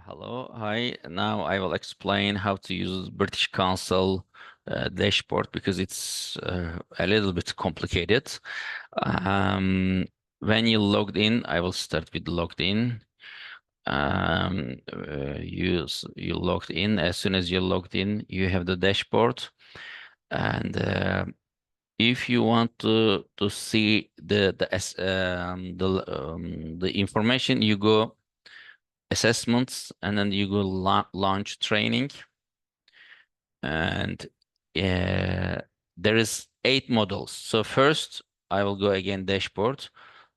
Hello, hi. Now I will explain how to use British Council dashboard because it's a little bit complicated. When you logged in, I will start with logged in. You logged in. As soon as you logged in, you have the dashboard, and if you want to see the information, you go assessments, and then you go launch training, and there is 8 models. So first, I will go again dashboard.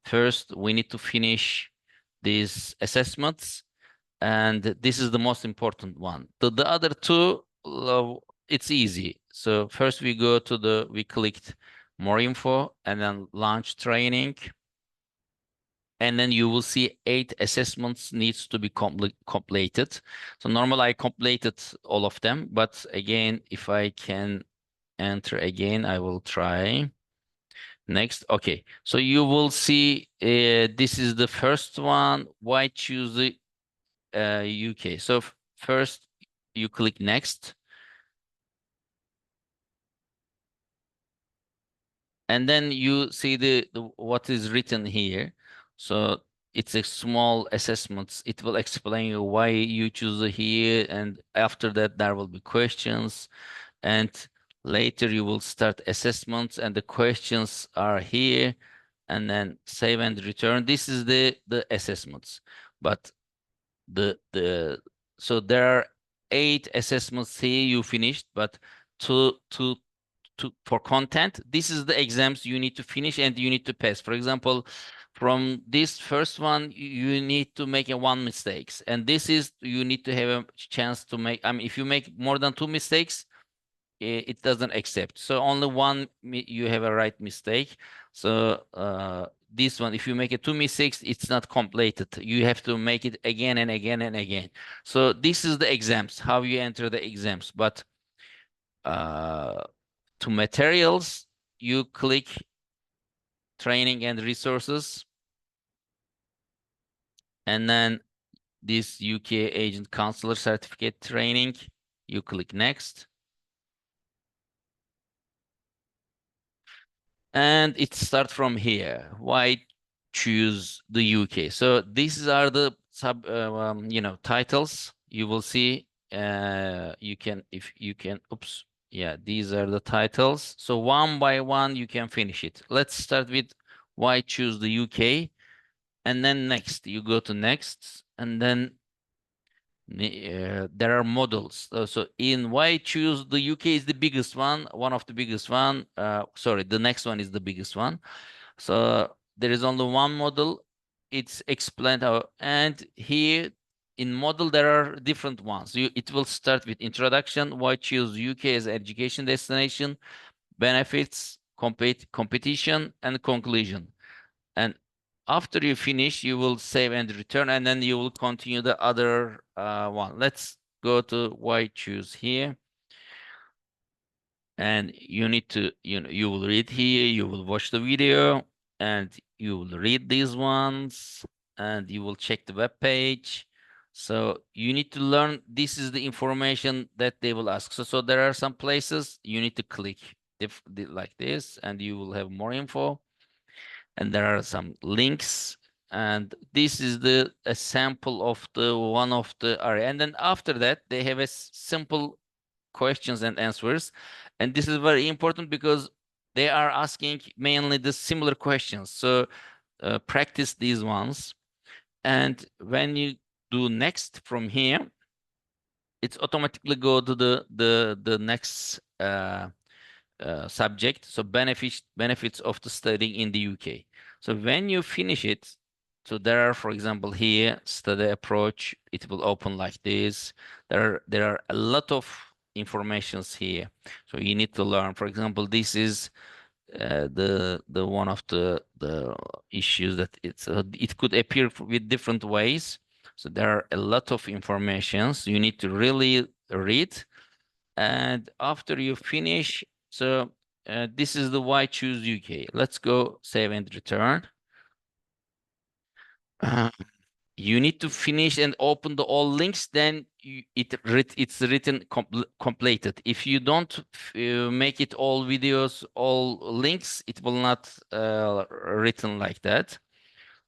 First, we need to finish these assessments, and this is the most important one. The other two, it's easy. So first we clicked more info and then launch training. And then you will see 8 assessments needs to be completed. So normally I completed all of them, but again, if I can enter again, I will try. Next, okay. So you will see this is the first one. Why choose the UK? So first you click next. And then you see the what is written here. So it's a small assessments. It will explain you why you choose here, and after that there will be questions, and later you will start assessments, and the questions are here, and then save and return. This is the assessments, but so there are 8 assessments here you finished, but for content, this is the exams you need to finish and you need to pass. For example, from this first one, you need to make 1 mistakes, and this is you need to have a chance to make. I mean, if you make more than 2 mistakes, it doesn't accept. So only one you have a right mistake. So this one, if you make 2 mistakes, it's not completed. You have to make it again and again and again. So this is the exams, how you enter the exams. But to materials, you click training and resources, and then this UK agent counselor certificate training, you click next, and it starts from here. Why choose the UK? So these are the titles. You will see oops, yeah, these are the titles. So one by one you can finish it. Let's start with why choose the UK, and then next. You go to next, and then there are models. So in why choose the UK is the biggest one of the biggest one. Sorry, the next one is the biggest one. So there is only one model. It's explained how, and here in model there are different ones. It will start with introduction, why choose UK as education destination, benefits, competition, and conclusion. And after you finish, you will save and return, and then you will continue the other one. Let's go to why choose here. And you need to, you will read here, you will watch the video, and you will read these ones, and you will check the web page. So you need to learn, this is the information that they will ask. So there are some places you need to click like this, and you will have more info. And there are some links, and this is a sample of the one of the area. And then after that, they have a simple questions and answers. And this is very important because they are asking mainly the similar questions. So practice these ones. And when you do next from here, it's automatically go to the next subject. So benefits of the studying in the UK. So when you finish it, so there are, for example, here study approach. It will open like this. There are a lot of informations here. So you need to learn. For example, this is the one of the issues that it could appear with different ways. So there are a lot of informations you need to really read. And after you finish, so this is the why choose UK. Let's go save and return. you need to finish and open the all links, then it's written completed. If you don't make it all videos, all links, it will not written like that.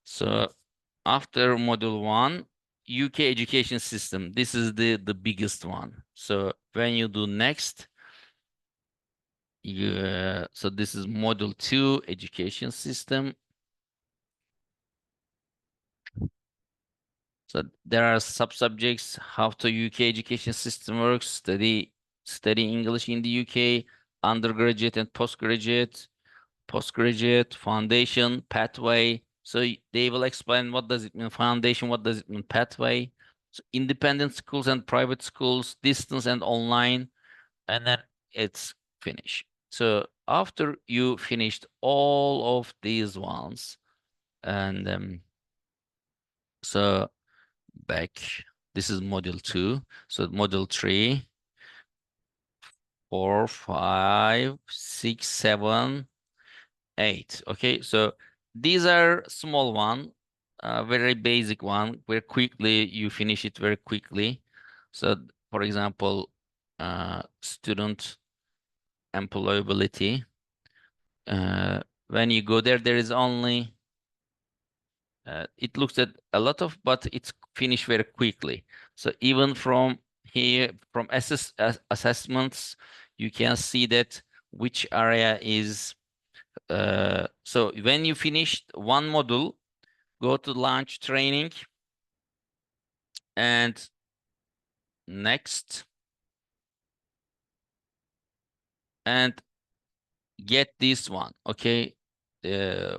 So after module 1, UK education system, this is the biggest one. So when you do next, so this is module 2, education system. So there are sub-subjects: how the UK education system works, study English in the UK, undergraduate and postgraduate, foundation, pathway. So they will explain what does it mean foundation, what does it mean pathway. So independent schools and private schools, distance and online, and then it's finished. So after you finished all of these ones, and so back, this is module 2. So module 3, 4, 5, 6, 7, 8. Okay, so these are small one, very basic one, where quickly you finish it very quickly. So for example, student employability. When you go there, there is only it looks at a lot of, but it's finished very quickly. So even from here, from assessments, you can see that which area is. So when you finished one module, go to launch training and next, and get this one. Okay,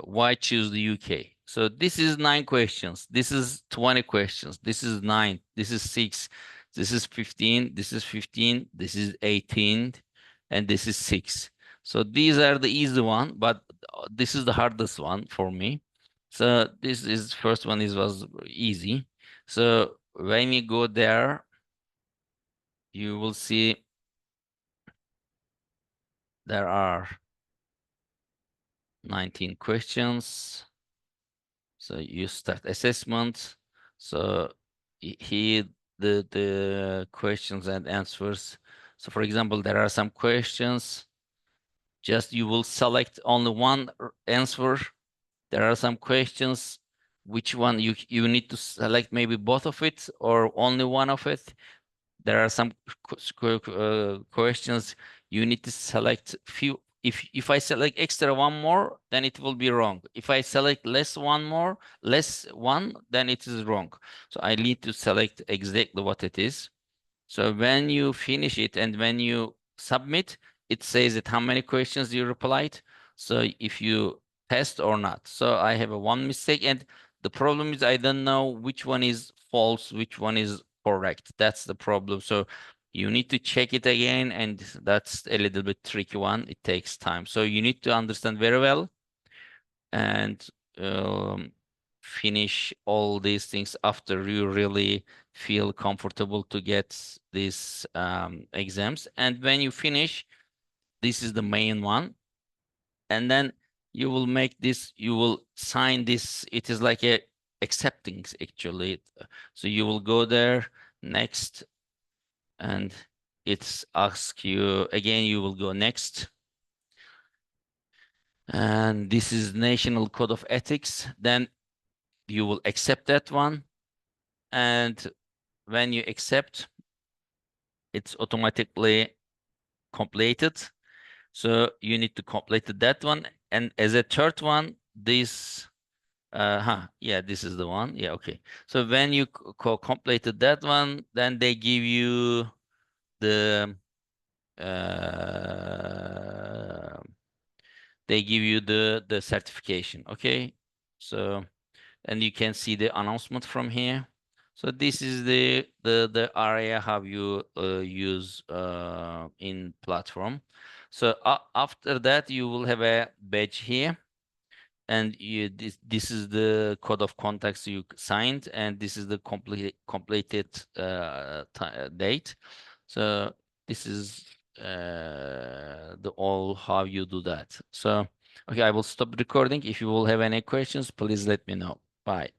why choose the UK? So this is 9 questions. This is 20 questions. This is 9. This is 6. This is 15. This is 15. This is 18. And this is 6. So these are the easy one, but this is the hardest one for me. So this is first one was easy. So when you go there, you will see there are 19 questions. So you start assessment. So here the questions and answers. So for example, there are some questions. Just you will select only one answer. There are some questions. Which one you need to select, maybe both of it or only one of it. There are some questions you need to select few. If I select extra one more, then it will be wrong. If I select less one, then it is wrong. So I need to select exactly what it is. So when you finish it and when you submit, it says that how many questions you replied. So if you test or not. So I have a one mistake, and the problem is I don't know which one is false, which one is correct. That's the problem. So you need to check it again, and that's a little bit tricky one. It takes time. So you need to understand very well and finish all these things after you really feel comfortable to get these exams. And when you finish, this is the main one. And then you will make this, you will sign this. It is like a accepting actually. So you will go there next, and it's ask you again, you will go next. And this is National Code of Ethics. Then you will accept that one. And when you accept, it's automatically completed. So you need to complete that one. And as a third one, this, yeah, this is the one. Yeah, okay. So when you completed that one, then they give you the, the certification. Okay. So, and you can see the announcement from here. So this is the area how you use in platform. So after that, you will have a badge here, and this is the code of contacts you signed, and this is the completed date. So this is the all how you do that. So okay, I will stop recording. If you will have any questions, please let me know. Bye.